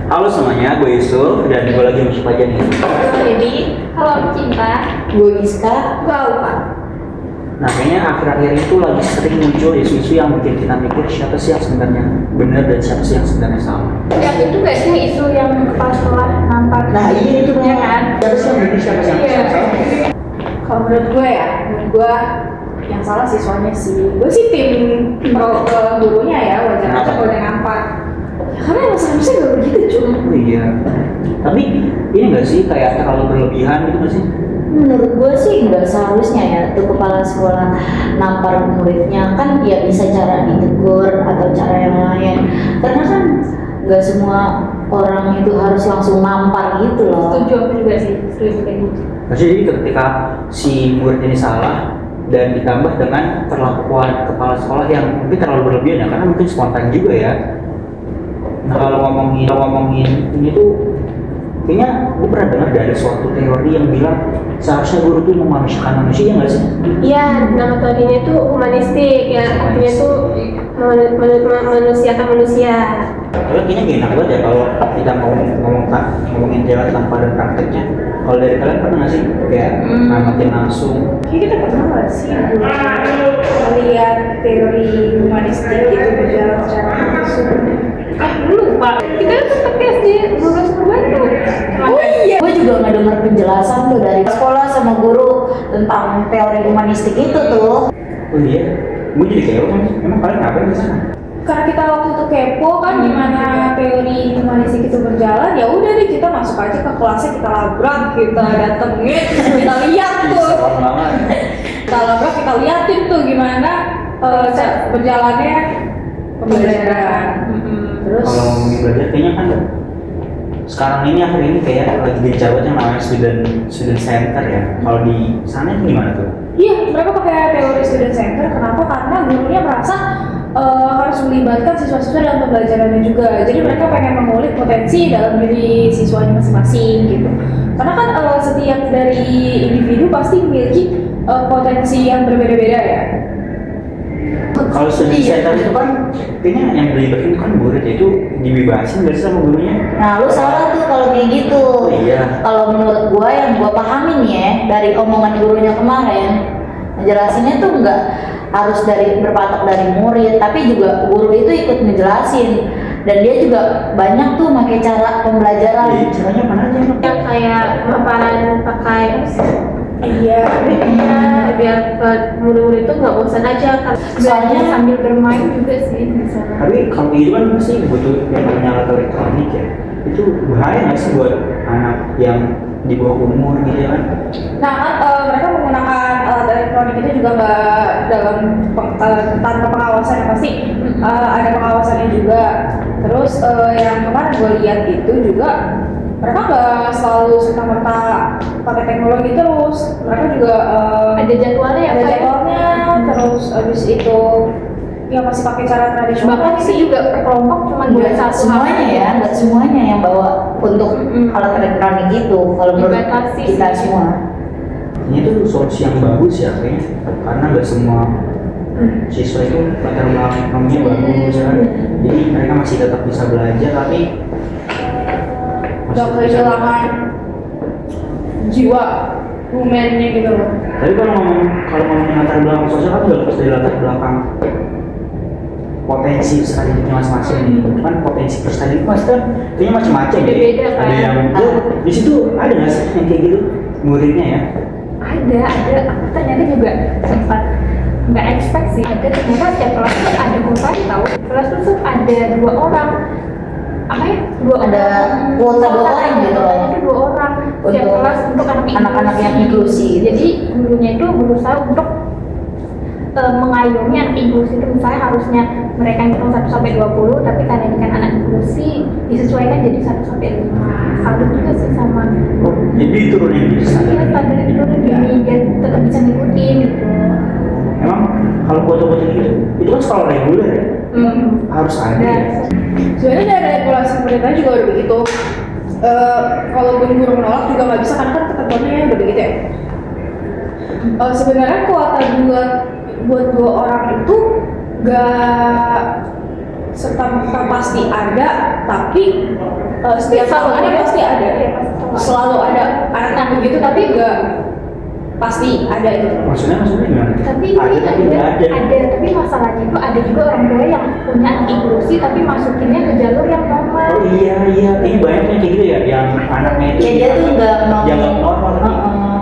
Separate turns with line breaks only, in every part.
Halo semuanya, gue Yusuf dan gue lagi masuk aja nih.
Halo Dewi, halo aku Cinta.
Gue Iska.
Gue Alfa.
Nah kayaknya akhir-akhir itu lagi sering muncul isu-isu yang bikin kita mikir siapa sih yang sebenarnya benar dan siapa sih yang sebenarnya salah.
Yang itu gak sih isu yang kepala sekolah nampar?
Nah iya itu
ya kan?
Siapa sih yang benar siapa sih yang salah?
Kalau menurut gue yang salah siswanya sih. Gue sih tim pro ke gurunya ya, wajar aja kalau dia nampar. Ya, karena emang seharusnya gak begitu cuma.
Oh iya. Tapi ini nggak sih kayak terlalu berlebihan gitu nggak sih?
Menurut gue sih nggak seharusnya ya tuh kepala sekolah nampar muridnya, kan ya bisa cara ditegur atau cara yang lain, karena kan nggak semua orang itu harus langsung nampar gitu loh.
Setuju aku juga sih, setuju kayak gitu.
Maksudnya jadi ketika si murid ini salah dan ditambah dengan perlakuan kepala sekolah yang mungkin terlalu berlebihan ya, karena mungkin spontan juga ya. Nah kalau ngomongin ini tuh kayaknya gue pernah dengar dari suatu teori yang bilang seharusnya guru tuh memanusiakan manusia, nggak sih?
Iya, nama teorinya itu humanistik ya, artinya tuh manusiakan manusia.
Tapi kayaknya gak enak banget ya kalau kita ngomongin teori tanpa ada prakteknya. Kalau dari kalian pernah nggak sih kayak ngamatin langsung?
Kayak kita pernah nggak sih melihat teori humanistik itu berjalan secara langsung?
Lupa, kita tetap SD 12 bulan tuh.
Oh iya. Gue juga nggak dengar penjelasan tuh dari sekolah sama guru tentang teori humanistik itu tuh.
Oh iya, gue jadi kayak emang kalian ngapain di sana?
Karena kita waktu itu kepo kan gimana teori humanistik itu berjalan, ya udah deh kita masuk aja ke kelasnya, kita labrak, kita datengin, kita lihat tuh. Kita labrak, kita liatin tuh gimana berjalannya pembelajaran. Terus
Kalau ngomongin belajar kayaknya kan sekarang ini akhir ini kayak lagi gencar banget yang namanya student center ya. Kalau di sana itu gimana tuh?
iya, mereka pakai teori student center. Kenapa? Karena gurunya merasa harus melibatkan siswa-siswa dalam pembelajarannya juga. Jadi mereka pengen mengulik potensi dalam diri siswanya masing-masing gitu. Karena kan setiap dari individu pasti memiliki potensi yang berbeda-beda ya.
Kalau student center itu kan kayaknya yang dilibatkan kan murid ya, itu dibebasin nggak sih sama gurunya?
Nah, lu salah tuh kalau kayak gitu.
Oh, iya.
Kalau menurut gua yang gua pahamin ya dari omongan gurunya kemarin, ngejelasinnya tuh nggak harus berpatok dari murid, tapi juga guru itu ikut ngejelasin. Dan dia juga banyak tuh pakai cara pembelajaran.
Iya, caranya mana aja?
Yang kayak paparan pakai
Iya,
biar murid-murid itu nggak bosan aja kan.
Soalnya
Sambil bermain juga sih misalnya.
Tapi kalau gitu kan pasti butuh yang namanya alat elektronik ya. Itu bahaya nggak sih buat anak yang di bawah umur gitu ya kan?
Nah, mereka menggunakan alat elektronik itu juga nggak dalam tanpa pengawasan, pasti ada pengawasannya juga. Terus yang kemarin gue lihat itu juga mereka nggak selalu serta-merta pakai teknologi terus. Mereka juga
Ada jadwalnya ya,
ada
Pak?
jadwalnya. Terus abis itu ya masih pakai cara tradisional.
Bahkan itu juga per kelompok cuma boleh
Nggak
satu
semuanya ya, nggak semuanya yang bawa untuk alat elektronik itu. Kalau menurut
Dibatasi
kita
sih.
semua.
Ini tuh solusi yang bagus ya kayaknya, karena nggak semua siswa itu latar belakang ekonominya bagus kan. Jadi mereka masih tetap bisa belajar tapi
Nggak kehilangan jiwa humannya gitu loh.
Tapi kalau ngomongin latar belakang sosial kan juga lepas dari latar belakang potensi peserta didiknya masing-masing nih. Kan potensi peserta didik pasti kan kayaknya macam-macam ya.
Beda-beda, kan?
Ada yang di situ ada nggak sih yang kayak gitu muridnya ya?
ada. Aku ternyata juga sempat nggak expect sih, ada ternyata setiap kelas tuh ada kuota tahu. Kelas tuh ada 2 orang. Apa ya?
Ada kuota 2 orang gitu loh.
Ada 2 orang setiap
Untuk
kelas untuk
anak-anak yang inklusi.
Jadi gurunya itu berusaha untuk mengayomi anak inklusi itu, misalnya harusnya mereka hitung 1 sampai 20, tapi karena ini kan anak inklusi disesuaikan jadi 1 sampai 5. Salut juga sih sama
Jadi diturunin gitu
iya standar itu gini biar tetap bisa ngikutin gitu.
Emang kalau foto-foto gitu itu kan sekolah reguler ya? Harus ada ya?
Sebenarnya dari regulasi pemerintah juga udah begitu. Kalau guru menolak juga nggak bisa, karena kan ketentuannya udah begitu ya. Sebenarnya kuota buat 2 orang itu gak serta merta pasti ada, tapi setiap
Selalu
tahun
ada.
pasti ada.
Iya, pasti selalu
Selalu ada anak begitu, tapi enggak pasti ada gitu.
Maksudnya gimana?
Tapi
ada
ini
tapi nggak ada.
tapi masalahnya itu ada juga orang tua yang punya anak inklusi tapi masukinnya ke jalur yang normal.
Oh iya, kayaknya banyak yang kayak gitu ya, yang anaknya itu
Ya, dia tuh nggak mau.
dianggap normal.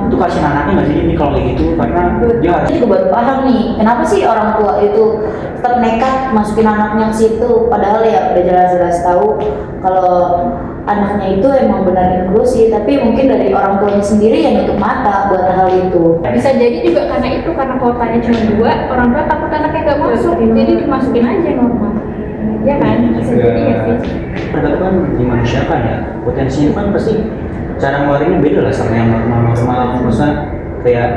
Itu kasih anaknya nggak sih ini kalau kayak gitu, karena dia harus
Aku juga baru paham nih, kenapa sih orang tua itu tetap nekat masukin anaknya ke situ, padahal ya udah jelas-jelas tahu kalau anaknya itu emang benar inklusi, tapi mungkin dari orang tuanya sendiri yang nutup mata buat hal itu.
Bisa jadi juga karena kuotanya cuma 2, orang tua takut anaknya nggak masuk, jadi dimasukin aja normal. Ya kan? Bisa jadi ya sih.
Kita kan dimanusiakan ya, potensinya kan pasti cara ngeluarinnya beda lah sama yang normal. Maksudnya kayak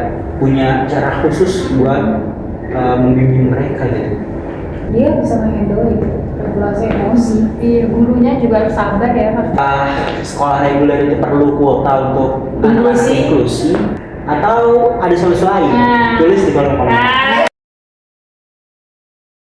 punya cara khusus buat membimbing mereka gitu.
Dia bisa menghandle itu regulasi emosi.
Iya, gurunya juga harus sabar ya. Harus
Sekolah reguler itu perlu kuota untuk anak-anak
Inklusi.
inklusi atau ada solusi lain?
Nah.
Tulis di kolom komentar.